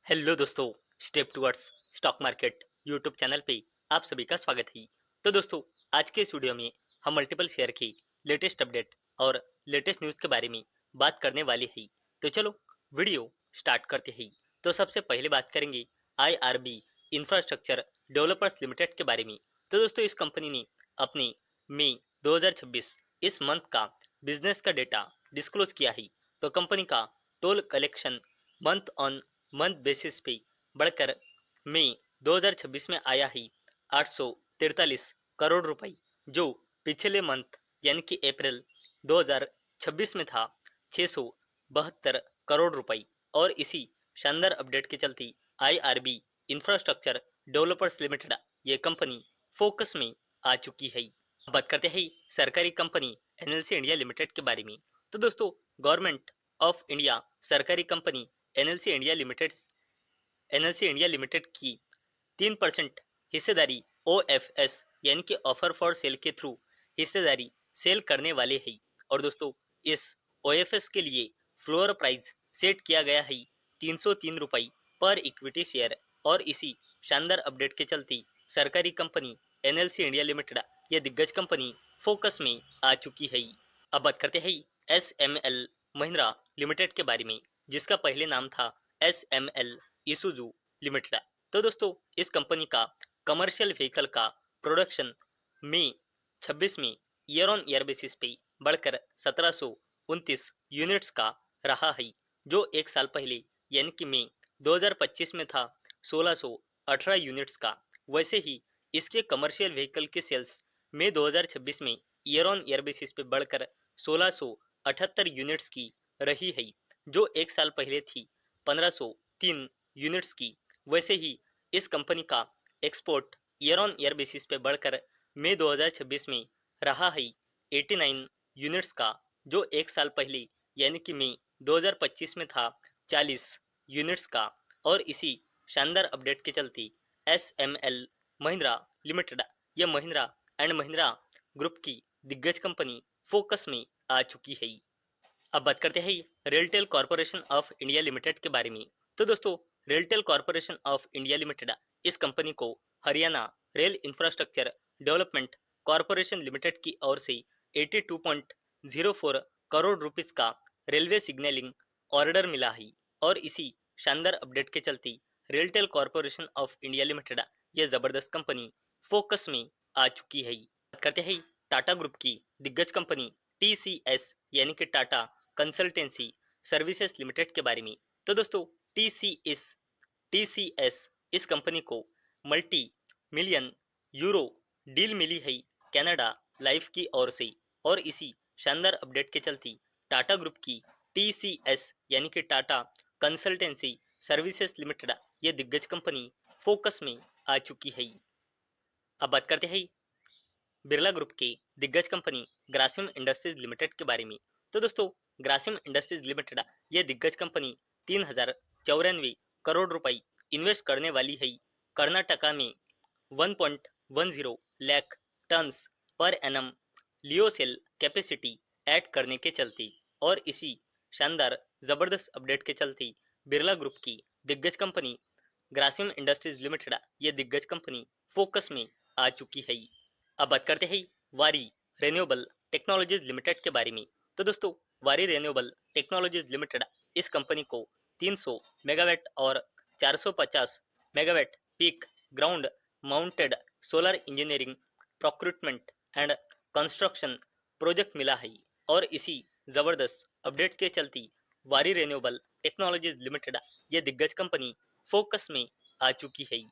Hello दोस्तों, step towards stock market YouTube channel पे आप सभी का स्वागत है। तो दोस्तों, आज के इस वीडियो में हम मल्टीपल शेयर की लेटेस्ट अपडेट और लेटेस्ट न्यूज़ के बारे में बात करने वाले हैं। तो चलो वीडियो स्टार्ट करते हैं। तो सबसे पहले बात करेंगे आईआरबी इंफ्रास्ट्रक्चर डेवलपर्स लिमिटेड के बारे में। तो दोस्तों, इस कंपनी ने अपने मई 2026 इस मंथ का बिजनेस का डेटा डिस्क्लोज किया है। तो कंपनी का toll collection month on month basis पे बढ़कर मई 2026 में आया है 843 करोड़ रुपए, जो पिछले मंथ यानी कि अप्रैल 2026 में था 672 करोड़ रुपए। और इसी शानदार अपडेट के चलते आईआरबी इंफ्रास्ट्रक्चर डेवलपर्स लिमिटेड ये कंपनी फोकस में आ चुकी है। अब बात करते हैं सरकारी कंपनी एनएलसी इंडिया लिमिटेड के बारे में। तो दोस्तों, गवर्नमेंट ऑफ इंडिया सरकारी कंपनी एनएलसी इंडिया लिमिटेड की 3% हिस्सेदारी ओएफएस यानी कि ऑफर फॉर सेल के थ्रू हिस्सेदारी सेल करने वाले हैं। और दोस्तों, इस ओएफएस के लिए फ्लोर प्राइस सेट किया गया है 303 रुपये पर इक्विटी शेयर। और इसी शानदार अपडेट के चलते सरकारी कंपनी एनएलसी इंडिया लिमिटेड यह दिग्गज कंपनी फोकस में आ चुकी है। अब बात करते हैं एसएमएल महिंद्रा लिमिटेड के बारे में, जिसका पहले नाम था एसएमएल इसुजू लिमिटेड। तो दोस्तों, इस कंपनी का कमर्शियल व्हीकल का प्रोडक्शन मई 26 में ईयर ऑन ईयर बेसिस पे बढ़कर 1729 यूनिट्स का रहा है, जो एक साल पहले यानी कि मई 2025 में था 1618 यूनिट्स का। वैसे ही इसके कमर्शियल व्हीकल के सेल्स मई 2026 में ईयर ऑन ईयर बेसिस पे बढ़कर 1678 यूनिट्स की रही है, जो एक साल पहले थी 1503 यूनिट्स की। वैसे ही इस कंपनी का export year on year basis पे बढ़कर मई 2026 में रहा है 89 यूनिट्स का, जो एक साल पहले यानी कि मई 2025 में था 40 यूनिट्स का। और इसी शानदार अपडेट के चलते एसएमएल महिंद्रा लिमिटेड यह महिंद्रा एंड महिंद्रा ग्रुप की दिग्गज कंपनी फोकस में आ चुकी है। अब बात करते हैं RailTel corporation of India limited के बारे में। तो दोस्तों, RailTel corporation of India limited इस कंपनी को Haryana rail infrastructure development corporation limited की ओर से 82.04 करोड़ रुपीस का रेलवे सिग्नलिंग ऑर्डर मिला है। और इसी शानदार अपडेट के चलते RailTel corporation of India limited यह जबरदस्त कंपनी फोकस में आ चुकी है। बात करते हैं टाटा ग्रुप की दिग्गज कंपनी टीसीएस यानी कि टाटा कंसल्टेंसी सर्विसेज लिमिटेड के बारे में। तो दोस्तों, टीसीएस इस कंपनी को मल्टी मिलियन यूरो डील मिली है कनाडा लाइफ की ओर से। और इसी शानदार अपडेट के चलते टाटा ग्रुप की टीसीएस यानी कि टाटा कंसल्टेंसी सर्विसेज लिमिटेड ये दिग्गज कंपनी फोकस में आ चुकी है। अब बात करते हैं बिरला ग्रुप की दिग्गज कंपनी ग्रासिम इंडस्ट्रीज लिमिटेड के बारे में। तो दोस्तों, ग्रासिम इंडस्ट्रीज लिमिटेड यह दिग्गज कंपनी 3094 करोड़ रुपए इन्वेस्ट करने वाली है कर्नाटका में 1.10 lakh tons per annum lyocell capacity add करने के चलते। और इसी शानदार जबरदस्त अपडेट के चलते बिरला ग्रुप की दिग्गज कंपनी ग्रासिम इंडस्ट्रीज लिमिटेड यह दिग्गज कंपनी फोकस में आ चुकी है। अब बात करते हैं वारी रेन्यूएबल टेक्नोलॉजीज लिमिटेड के बारे में। तो दोस्तों, वारी रेन्यूएबल टेक्नोलॉजीज लिमिटेड इस कंपनी को 300 मेगावाट और 450 megawatt peak ground mounted solar engineering procurement and construction project मिला है। और इसी जबरदस्त अपडेट के चलते वारी रेन्यूएबल टेक्नोलॉजीज लिमिटेड ये दिग्गज कंपनी फोकस में आ चुकी है।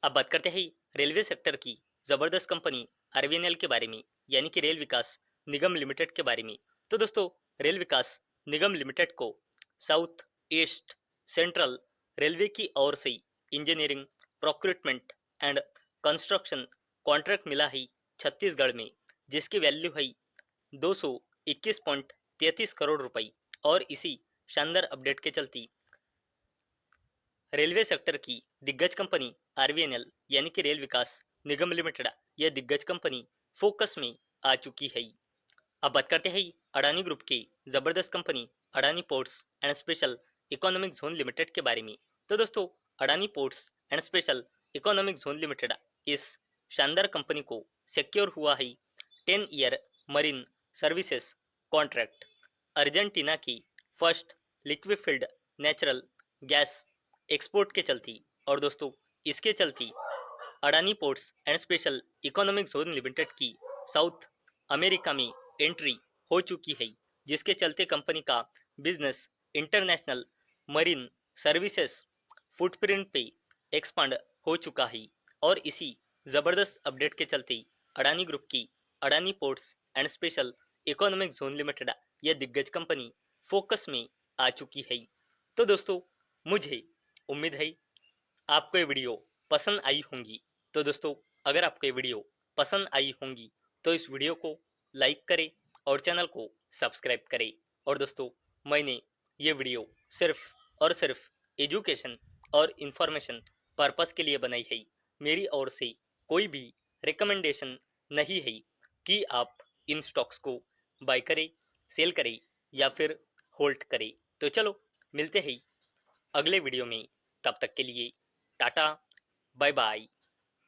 अब बात करते हैं रेलवे सेक्टर की जबरदस्त कंपनी आरवीएनएल के बारे में, यानी कि रेल विकास निगम लिमिटेड के बारे में। तो दोस्तों, रेल विकास निगम लिमिटेड को साउथ ईस्ट सेंट्रल रेलवे की ओर से engineering procurement and construction contract मिला है छत्तीसगढ़ में, जिसकी वैल्यू है 221.33 करोड़ रुपए। और इसी शानदार अपडेट के चलते रेलवे सेक्टर की दिग्गज कंपनी आरवीएनएल यानी कि रेल विकास निगम लिमिटेड यह दिग्गज कंपनी फोकस में आ चुकी है। अब बात करते हैं अडानी ग्रुप की जबरदस्त company Adani ports and special economic zone limited के बारे में। तो दोस्तों Adani ports and special economic zone limited इस शानदार कंपनी को सिक्योर हुआ है 10 year marine services contract Argentina की first liquefied natural gas export के चलती। और दोस्तों इसके चलती Adani ports and special economic zone limited की साउथ अमेरिका में एंट्री हो चुकी है, जिसके चलते कंपनी का business international marine services footprint पे एक्सपांड हो चुका है। और इसी जबरदस्त अपडेट के चलते अडानी ग्रुप की Adani ports and special economic zone limited यह दिग्गज कंपनी फोकस में आ चुकी है। तो दोस्तों मुझे उम्मीद है आपको ये वीडियो पसंद आई होंगी। तो दोस्तों अगर आपको ये वीडियो पसंद आई होंगी तो इस वीडियो को लाइक करें और चैनल को सब्सक्राइब करें। और दोस्तों मैंने ये वीडियो सिर्फ और सिर्फ एजुकेशन और इंफॉर्मेशन पर्पस के लिए बनाई है। मेरी ओर से कोई भी रिकमेंडेशन नहीं है कि आप इन स्टॉक्स को बाय करें, सेल करें या फिर होल्ड करें। तो चलो मिलते हैं अगले वीडियो में, तब तक के लिए टाटा बाय बाय।